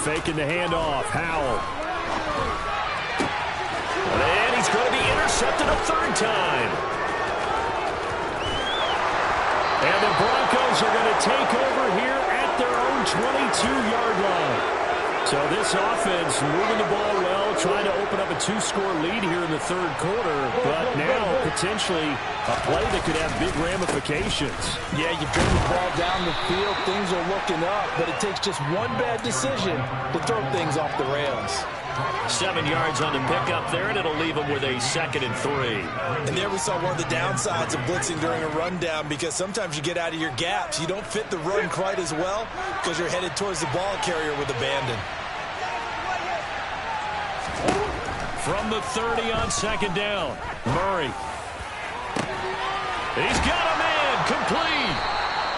faking the handoff. Howell. And he's going to be intercepted a third time. And the Broncos are going to take over here at their own 22-yard line. So this offense moving the ball well, trying to open up a 2-score lead here in the third quarter, but now potentially a play that could have big ramifications. Yeah, you bring the ball down the field, things are looking up, but it takes just one bad decision to throw things off the rails. 7 yards on the pickup there, and it'll leave them with a 2nd and 3. And there we saw one of the downsides of blitzing during a rundown, because sometimes you get out of your gaps. You don't fit the run quite as well because you're headed towards the ball carrier with abandon. From the 30 on 2nd down, Murray. He's got a man, complete.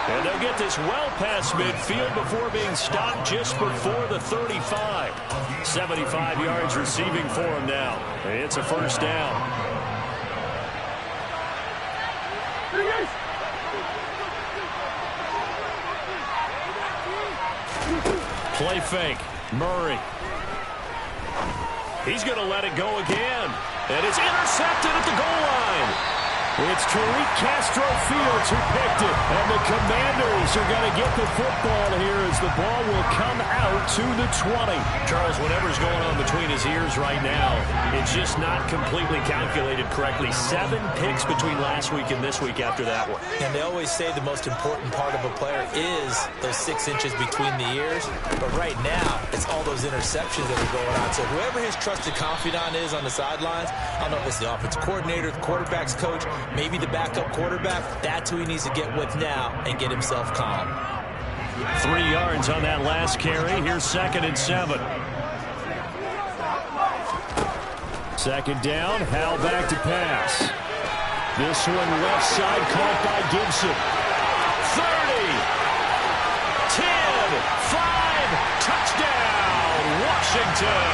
And they'll get this well past midfield before being stopped just before the 35. 75 yards receiving for him now. It's a first down. Play fake. Murray. He's going to let it go again. And it's intercepted at the goal line. It's Tariq Castro Fields who picked it. And the Commanders are going to get the football here as the ball will come out to the 20. Charles, whatever's going on between his ears right now, it's just not completely calculated correctly. 7 picks between last week and this week after that one. And they always say the most important part of a player is those 6 inches between the ears. But right now, it's all those interceptions that are going on. So whoever his trusted confidant is on the sidelines, I don't know if it's the offensive coordinator, the quarterback's coach, maybe the backup quarterback, that's who he needs to get with now and get himself calm. 3 yards on that last carry. Here's 2nd and 7. 2nd down, Howell back to pass. This one left side caught by Gibson. 30, 10, 5, touchdown, Washington.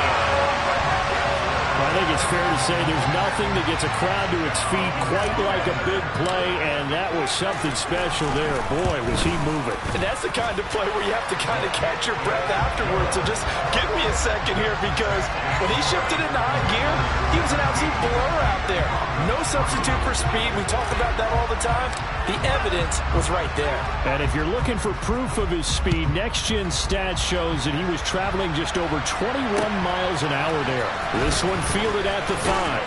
I think it's fair to say there's nothing that gets a crowd to its feet quite like a big play, and that was something special there. Boy, was he moving. And that's the kind of play where you have to kind of catch your breath afterwards. So just give me a second here, because when he shifted into high gear, he was an absolute blur out there. No substitute for speed. We talk about that all the time. The evidence was right there. And if you're looking for proof of his speed, Next Gen Stats shows that he was traveling just over 21 miles an hour there. This one fielded at the 5.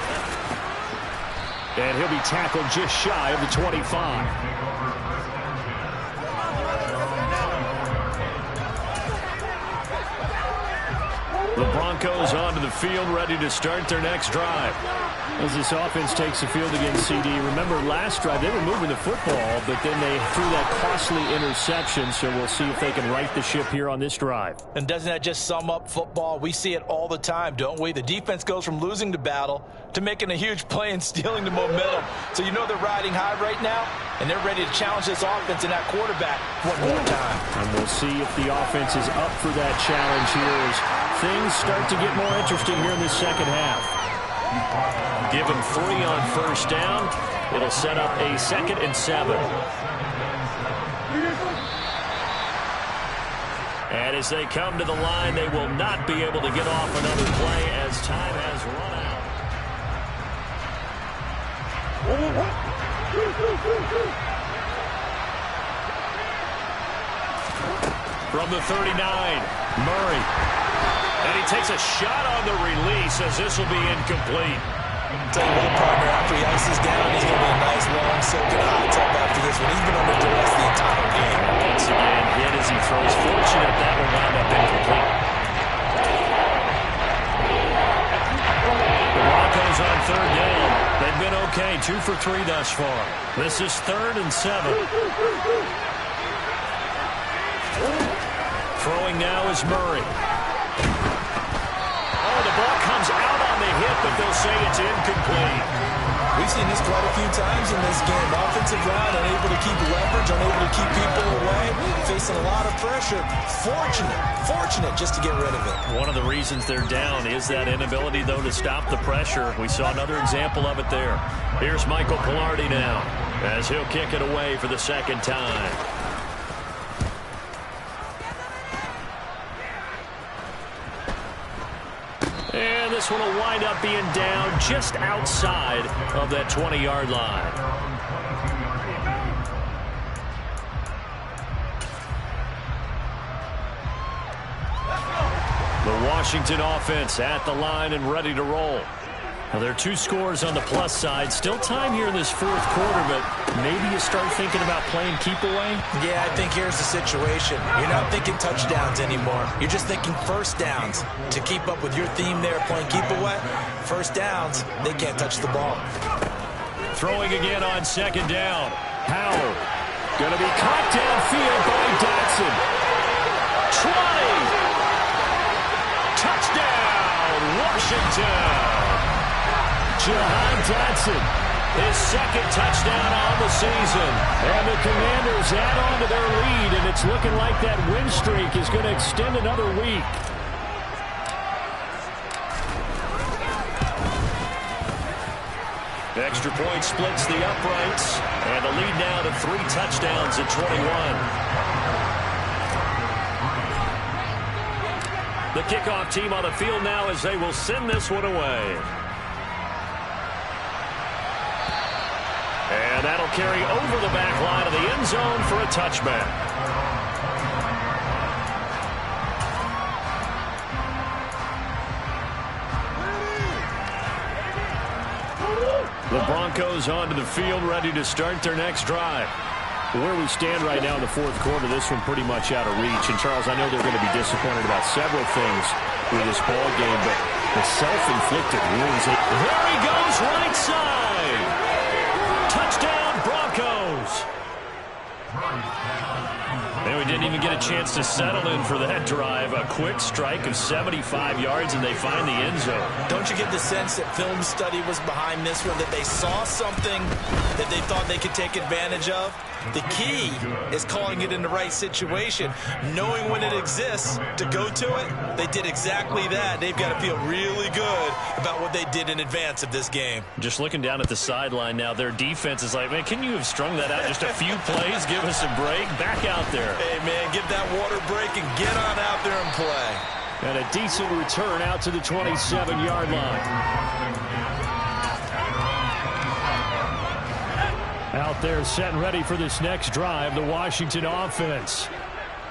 And he'll be tackled just shy of the 25. The Broncos onto the field, ready to start their next drive. As this offense takes the field against CD. Remember, last drive, they were moving the football, but then they threw that costly interception, so we'll see if they can right the ship here on this drive. And doesn't that just sum up football? We see it all the time, don't we? The defense goes from losing the battle to making a huge play and stealing the momentum. So you know they're riding high right now, and they're ready to challenge this offense and that quarterback one more time. And we'll see if the offense is up for that challenge here as things start to get more interesting here in the second half. Give him 3 on first down. It'll set up a 2nd and 7. And as they come to the line, they will not be able to get off another play as time has run out. From the 39, Murray. And he takes a shot on the release as this will be incomplete. Tell you what, partner, after he ices down, he's going to be a nice, long, soaking hot tub after this one. He's been under duress the entire game. Once again, hit as he throws. Fortunate that will wind up incomplete. The Broncos on 3rd down. They've been okay, 2 for 3 thus far. This is 3rd and 7. Throwing now is Murray. Oh, the ball comes out on the hit, but they'll say it's incomplete. We've seen this quite a few times in this game. Offensive line unable to keep leverage, unable to keep people away, facing a lot of pressure. Fortunate just to get rid of it. One of the reasons they're down is that inability, though, to stop the pressure. We saw another example of it there. Here's Michael Palardy now as he'll kick it away for the 2nd time. this one will wind up being down just outside of that 20-yard line. The Washington offense at the line and ready to roll. Now, there are 2 scores on the plus side. Still time here in this 4th quarter, but maybe you start thinking about playing keep away? Yeah, I think here's the situation. You're not thinking touchdowns anymore. You're just thinking first downs. To keep up with your theme there, playing keep away, first downs, they can't touch the ball. Throwing again on 2nd down. Howell going to be caught downfield by Dotson. 20. Touchdown, Washington. Jahan Dotson, his 2nd touchdown on the season. And the Commanders add on to their lead, and it's looking like that win streak is going to extend another week. Extra point splits the uprights, and the lead now to 3 touchdowns at 21. The kickoff team on the field now as they will send this one away. And that'll carry over the back line of the end zone for a touchback. The Broncos onto the field, ready to start their next drive. Where we stand right now in the 4th quarter, this one pretty much out of reach. And, Charles, I know they're going to be disappointed about several things with this ball game, but the self-inflicted wounds. There he goes, right side. Touchdown, Broncos. And we didn't even get a chance to settle in for that drive. A quick strike of 75 yards, and they find the end zone. Don't you get the sense that film study was behind this one, that they saw something that they thought they could take advantage of? The key is calling it in the right situation, knowing when it exists to go to it. They did exactly that. They've got to feel really good about what they did in advance of this game. Just looking down at the sideline now, their defense is like, man, can you have strung that out just a few plays? Give us a break. Back out there. Hey, man, give that water break and get on out there and play. And a decent return out to the 27-yard line. Out there set and ready for this next drive, the Washington offense.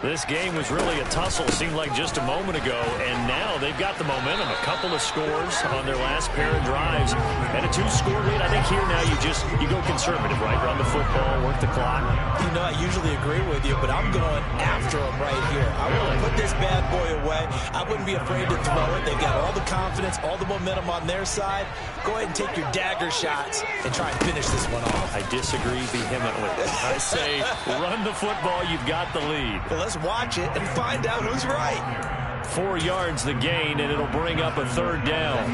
This game was really a tussle, seemed like just a moment ago, and now they've got the momentum. A couple of scores on their last pair of drives, and a 2-score lead. I think here now you go conservative, right? Run the football, work the clock. You know, I usually agree with you, but I'm going after them right here. I want to put this bad boy away. I wouldn't be afraid to throw it. They've got all the confidence, all the momentum on their side. Go ahead and take your dagger shots and try and finish this one off. I disagree vehemently. I say run the football. You've got the lead. Well, let's watch it and find out who's right. 4 yards the gain, and it'll bring up a 3rd down.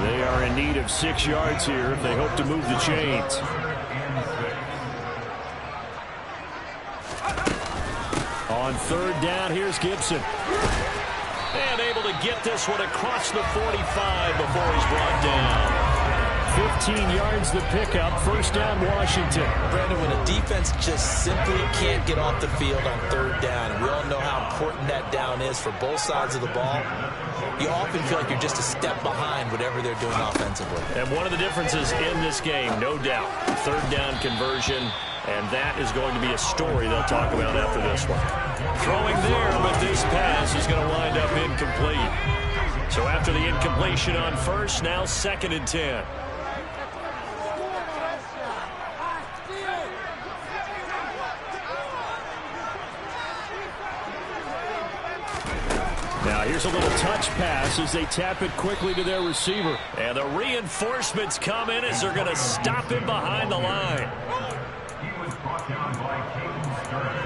They are in need of 6 yards here if they hope to move the chains. On 3rd down, here's Gibson. And able to get this one across the 45 before he's brought down. 15 yards the pickup, 1st down Washington. Brandon, when a defense just simply can't get off the field on 3rd down, and we all know how important that down is for both sides of the ball, you often feel like you're just a step behind whatever they're doing offensively. And one of the differences in this game, no doubt, 3rd down conversion, and that is going to be a story they'll talk about after this one. Throwing there, but this pass is going to wind up incomplete. So after the incompletion on 1st, now 2nd and 10. Now here's a little touch pass as they tap it quickly to their receiver. And the reinforcements come in as they're going to stop him behind the line. He was brought down by Caden Stern.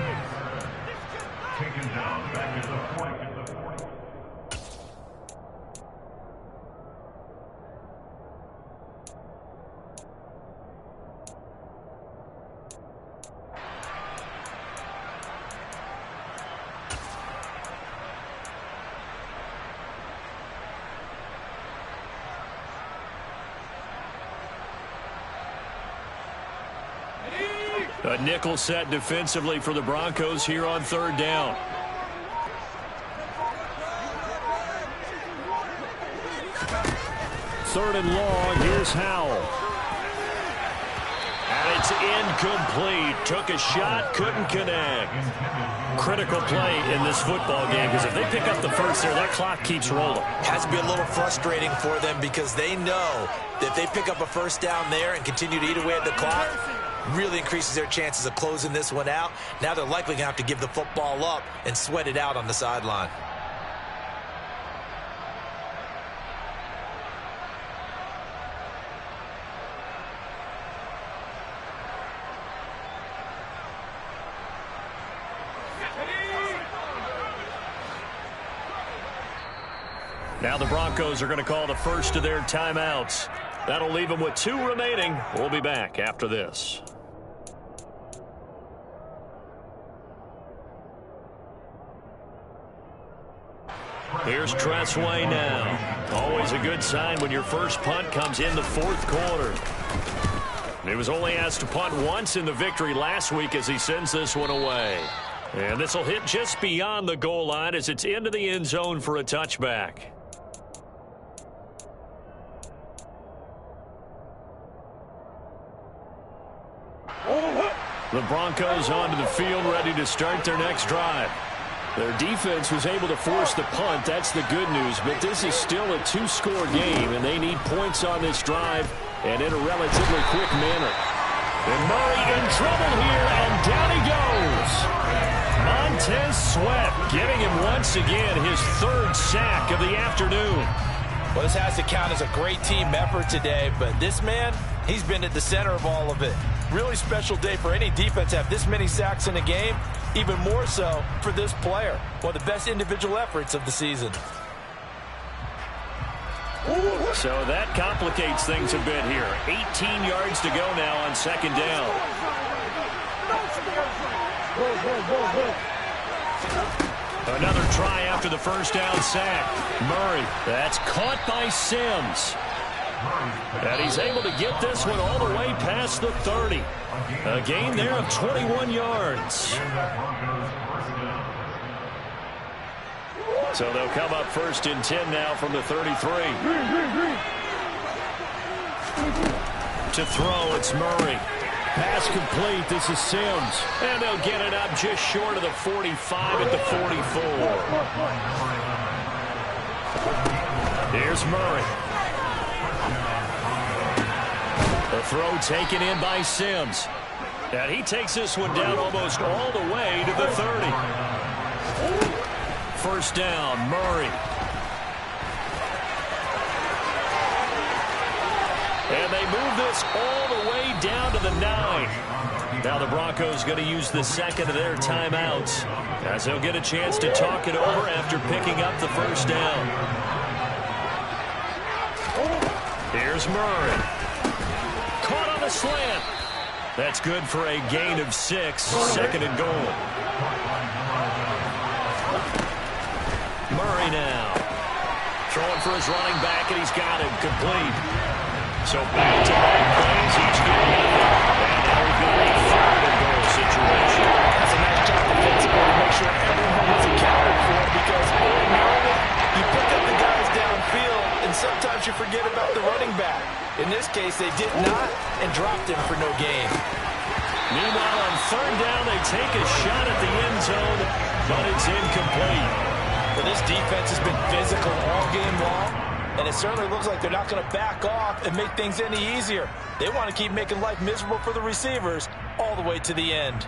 Taken down back at the point at the 40. A nickel set defensively for the Broncos here on 3rd down. 3rd and long. Here's Howell. And it's incomplete. Took a shot, couldn't connect. Critical play in this football game, because if they pick up the first there, that clock keeps rolling. Has to be a little frustrating for them, because they know that if they pick up a first down there and continue to eat away at the clock, really increases their chances of closing this one out. Now they're likely going to have to give the football up and sweat it out on the sideline. Now the Broncos are going to call the first of their timeouts. That'll leave them with 2 remaining. We'll be back after this. Here's Tressway now. Always a good sign when your first punt comes in the 4th quarter. He was only asked to punt once in the victory last week as he sends this one away. And this will hit just beyond the goal line as it's into the end zone for a touchback. The Broncos onto the field, ready to start their next drive. Their defense was able to force the punt. That's the good news. But this is still a 2-score game, and they need points on this drive and in a relatively quick manner. And Murray in trouble here, and down he goes. Montez Sweat giving him once again his 3rd sack of the afternoon. Well, this has to count as a great team effort today, but this man, he's been at the center of all of it. Really special day for any defense to have this many sacks in a game, even more so for this player. One of the best individual efforts of the season. So that complicates things a bit here. 18 yards to go now on 2nd down. Another try after the first down sack. Murray, that's caught by Sims. And he's able to get this one all the way past the 30. A gain there of 21 yards. So they'll come up 1st and 10 now from the 33. To throw, it's Murray. Pass complete. This is Sims. And they'll get it up just short of the 45 at the 44. Here's Murray. The throw taken in by Sims. And he takes this one down almost all the way to the 30. 1st down, Murray. And they move this all the way down to the 9. Now the Broncos going to use the 2nd of their timeouts as they'll get a chance to talk it over after picking up the 1st down. Here's Murray. Caught on the slant. That's good for a gain of 6. 2nd and goal. Murray now. Throwing for his running back, and he's got him complete. So back-to-back plays each game. And now we've got a 3rd and goal situation. That's a nice job defensively to make sure everyone is accounted for, because ordinarily you pick up the guys downfield, and sometimes you forget about the running back. In this case, they did not, and dropped him for no gain. Meanwhile, on 3rd down, they take a shot at the end zone, but it's incomplete. Well, this defense has been physical all game long, and it certainly looks like they're not going to back off and make things any easier. They want to keep making life miserable for the receivers all the way to the end.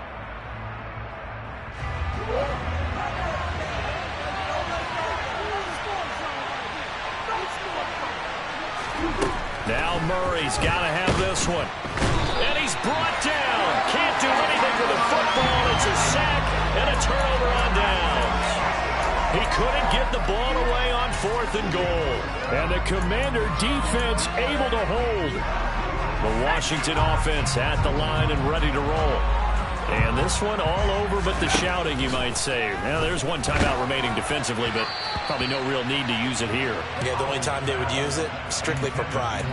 Now Murray's got to have this one. And he's brought down. Can't do anything with the football. It's a sack and a turnover on downs. He couldn't get the ball away on 4th and goal. And the Commander defense able to hold. The Washington offense at the line and ready to roll. And this one all over but the shouting, you might say. Now, there's one timeout remaining defensively, but probably no real need to use it here. Yeah, the only time they would use it, strictly for pride.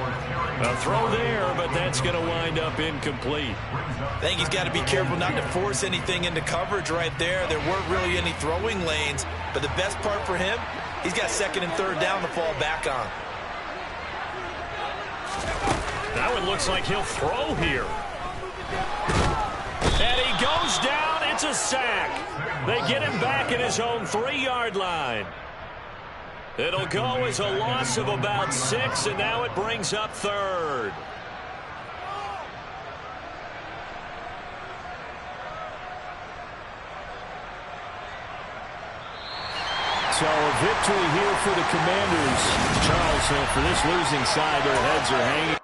A throw there, but that's going to wind up incomplete. I think he's got to be careful not to force anything into coverage right there. There weren't really any throwing lanes, but the best part for him, he's got 2nd and 3rd down to fall back on. That one looks like he'll throw here. And he goes down. It's a sack. They get him back at his own 3-yard line. It'll go as a loss of about 6, and now it brings up 3rd. So a victory here for the Commanders. Charles, for this losing side, their heads are hanging.